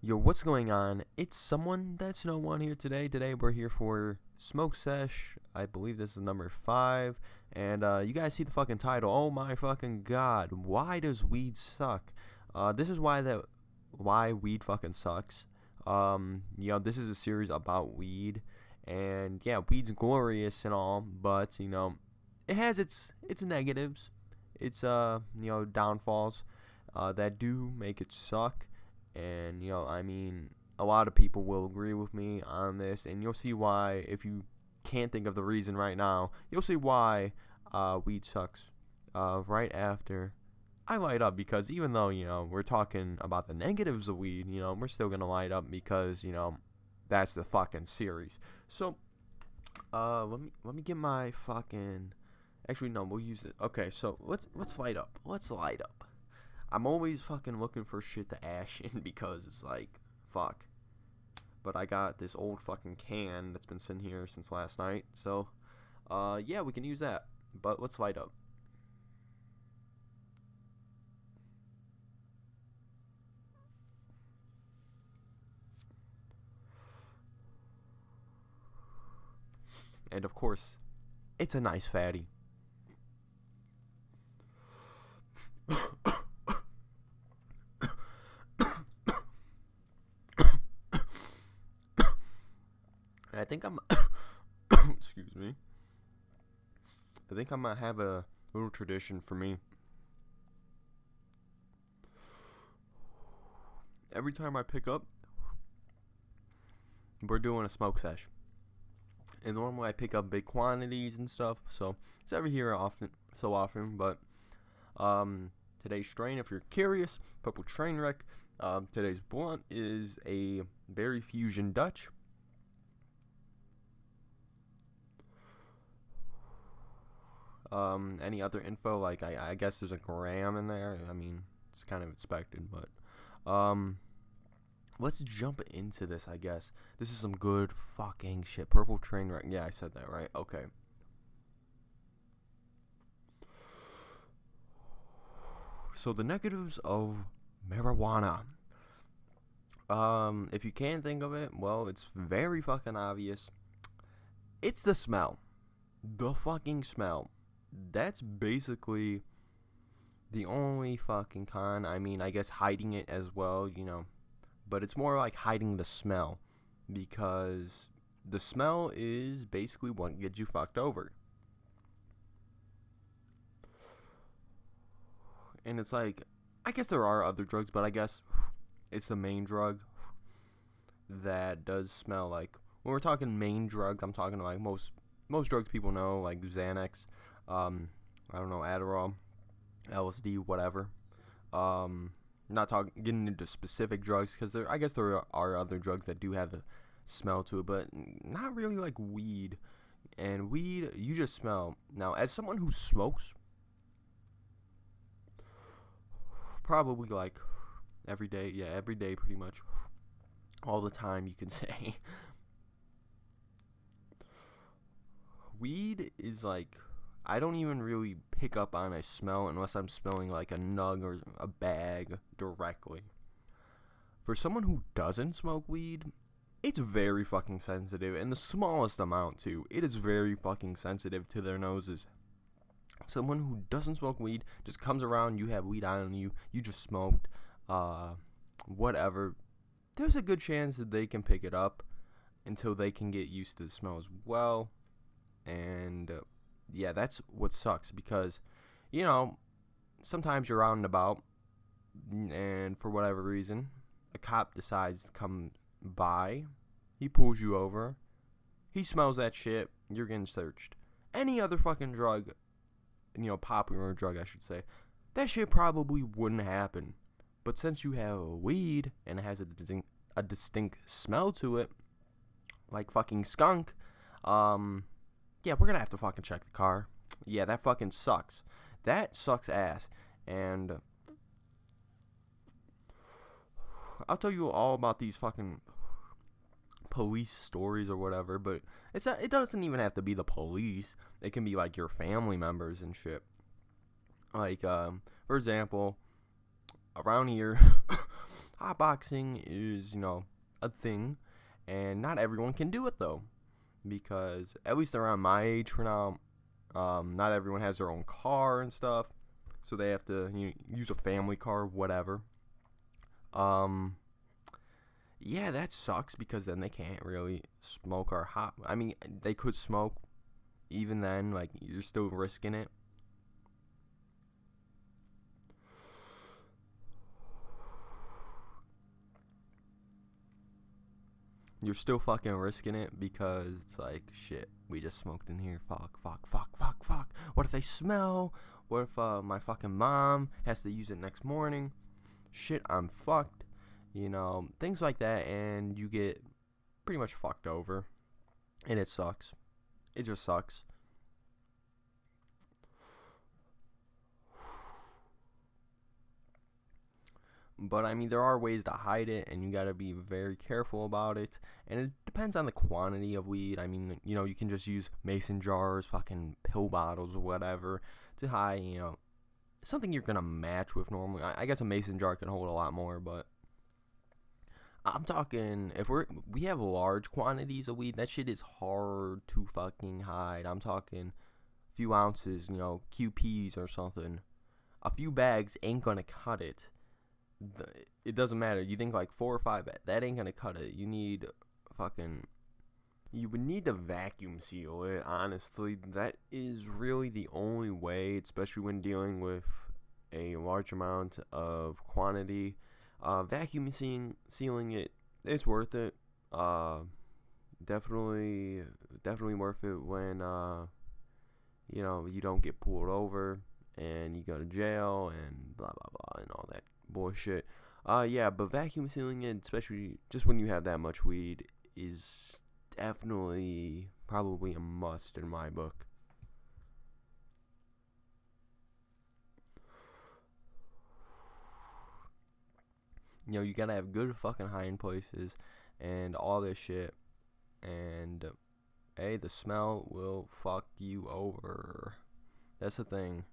Yo, what's going on? It's someone that's no one here today. Today we're here for Smoke Sesh. I believe this is number 5. And you guys see the fucking title. Oh my fucking god. Why does weed suck? This is why weed fucking sucks. This is a series about weed. And yeah, weed's glorious and all, but it has its negatives. Its downfalls that do make it suck. And a lot of people will agree with me on this, and you'll see why. If you can't think of the reason right now, you'll see why weed sucks right after I light up. Because even though we're talking about the negatives of weed, we're still gonna light up because that's the fucking series. So let me get my fucking. Actually, no, we'll use it. Okay, so let's light up. Let's light up. I'm always fucking looking for shit to ash in because it's like, fuck. But I got this old fucking can that's been sitting here since last night. So, yeah, we can use that. But let's light up. And of course, it's a nice fatty. I think I'm excuse me. I think I'm gonna have a little tradition for me. Every time I pick up, we're doing a smoke sesh. And normally I pick up big quantities and stuff, so it's every here so often. But today's strain, if you're curious, Purple Trainwreck. Today's blunt is a Berry Fusion Dutch. Any other info, like I guess there's a gram in there. I mean, it's kind of expected, but let's jump into this. I guess this is some good fucking shit. Purple Trainwreck. Yeah, I said that right. Okay. So the negatives of marijuana. If you can't think of it, well, it's very fucking obvious. It's the smell. The fucking smell. That's basically the only fucking con. I mean, I guess hiding it as well, but it's more like hiding the smell, because the smell is basically what gets you fucked over. And it's like, I guess there are other drugs, but I guess it's the main drug that does smell. Like, when we're talking main drugs, I'm talking like most drugs people know, like Xanax, I don't know, Adderall, LSD, whatever. Not getting into specific drugs, because I guess there are other drugs that do have a smell to it, but not really like weed. And weed, you just smell. Now, as someone who smokes, probably like every day pretty much, all the time, you can say. Weed is like, I don't even really pick up on a smell unless I'm smelling like a nug or a bag directly. For someone who doesn't smoke weed, it's very fucking sensitive, and the smallest amount too. It is very fucking sensitive to their noses. Someone who doesn't smoke weed just comes around, you have weed on you, you just smoked, whatever. There's a good chance that they can pick it up until they can get used to the smell as well. And yeah, that's what sucks, because sometimes you're out and about, and for whatever reason a cop decides to come by. He pulls you over, he smells that shit, you're getting searched. Any other fucking drug, popular drug I should say, that shit probably wouldn't happen. But since you have weed and it has a distinct smell to it, like fucking skunk, yeah, we're gonna have to fucking check the car. Yeah, that fucking sucks. That sucks ass. And I'll tell you all about these fucking police stories or whatever, but it doesn't even have to be the police. It can be like your family members and shit. Like, for example, around here, hotboxing is, a thing, and not everyone can do it though, because at least around my age for now, not everyone has their own car and stuff, so they have to use a family car, whatever. Yeah, that sucks because then they can't really smoke or hot. I mean, they could smoke, even then, like, you're still risking it. You're still fucking risking it because it's like, shit, we just smoked in here. Fuck. What if they smell? What if my fucking mom has to use it next morning? Shit, I'm fucked. Things like that, and you get pretty much fucked over. And it sucks. It just sucks. But I mean, there are ways to hide it, and you gotta be very careful about it. And it depends on the quantity of weed. I mean, you can just use mason jars, fucking pill bottles, or whatever to hide. Something you're gonna match with normally. I guess a mason jar can hold a lot more, but I'm talking if we have large quantities of weed, that shit is hard to fucking hide. I'm talking a few ounces, QPs or something. A few bags ain't gonna cut it. It doesn't matter. You think like 4 or 5, that ain't gonna cut it. You would need to vacuum seal it, honestly. That is really the only way, especially when dealing with a large amount of quantity. Vacuum sealing it is worth it. Definitely worth it when you don't get pulled over and you go to jail and blah blah blah and all that bullshit. Yeah, but vacuum sealing it, especially just when you have that much weed, is definitely probably a must in my book. You gotta have good fucking hiding places and all this shit. And hey, the smell will fuck you over. That's the thing.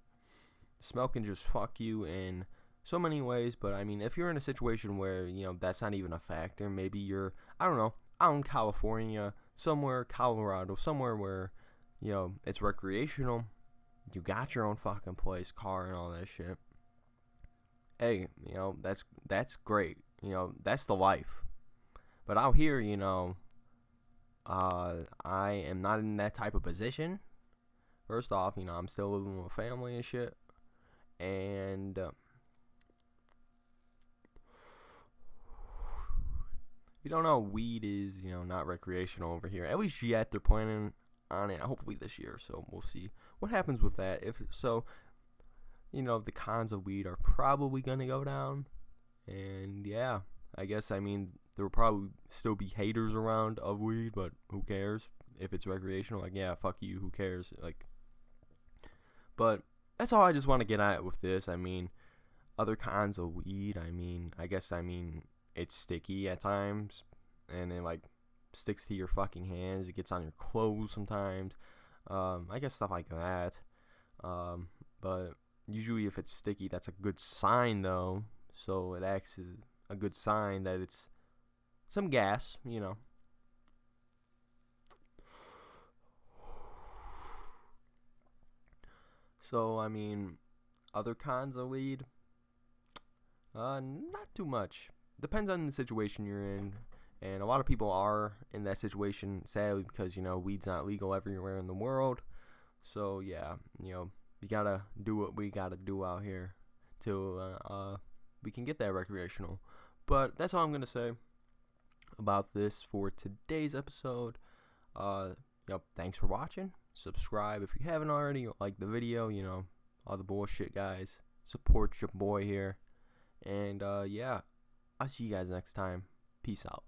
The smell can just fuck you in so many ways. But I mean, if you're in a situation where that's not even a factor, maybe you're, I don't know, out in California, somewhere, Colorado, somewhere where it's recreational. You got your own fucking place, car, and all that shit. Hey, that's great. That's the life. But out here, I am not in that type of position. First off, I'm still living with family and shit. And if you don't know, weed is, not recreational over here. At least yet, they're planning on it, hopefully this year. So we'll see what happens with that. If so, the cons of weed are probably going to go down. And yeah, I guess, there will probably still be haters around of weed, but who cares? If it's recreational, like, yeah, fuck you, who cares? Like, but that's all I just want to get at with this. Other cons of weed, it's sticky at times, and it, like, sticks to your fucking hands. It gets on your clothes sometimes. I guess stuff like that. But usually if it's sticky, that's a good sign, though. So it acts as a good sign that it's some gas, So, other cons of weed? Not too much. Depends on the situation you're in. And a lot of people are in that situation, sadly, because, weed's not legal everywhere in the world. So, yeah, we gotta do what we gotta do out here till we can get that recreational. But that's all I'm gonna say about this for today's episode. Thanks for watching. Subscribe if you haven't already. Like the video, all the bullshit, guys. Support your boy here. And yeah, I'll see you guys next time. Peace out.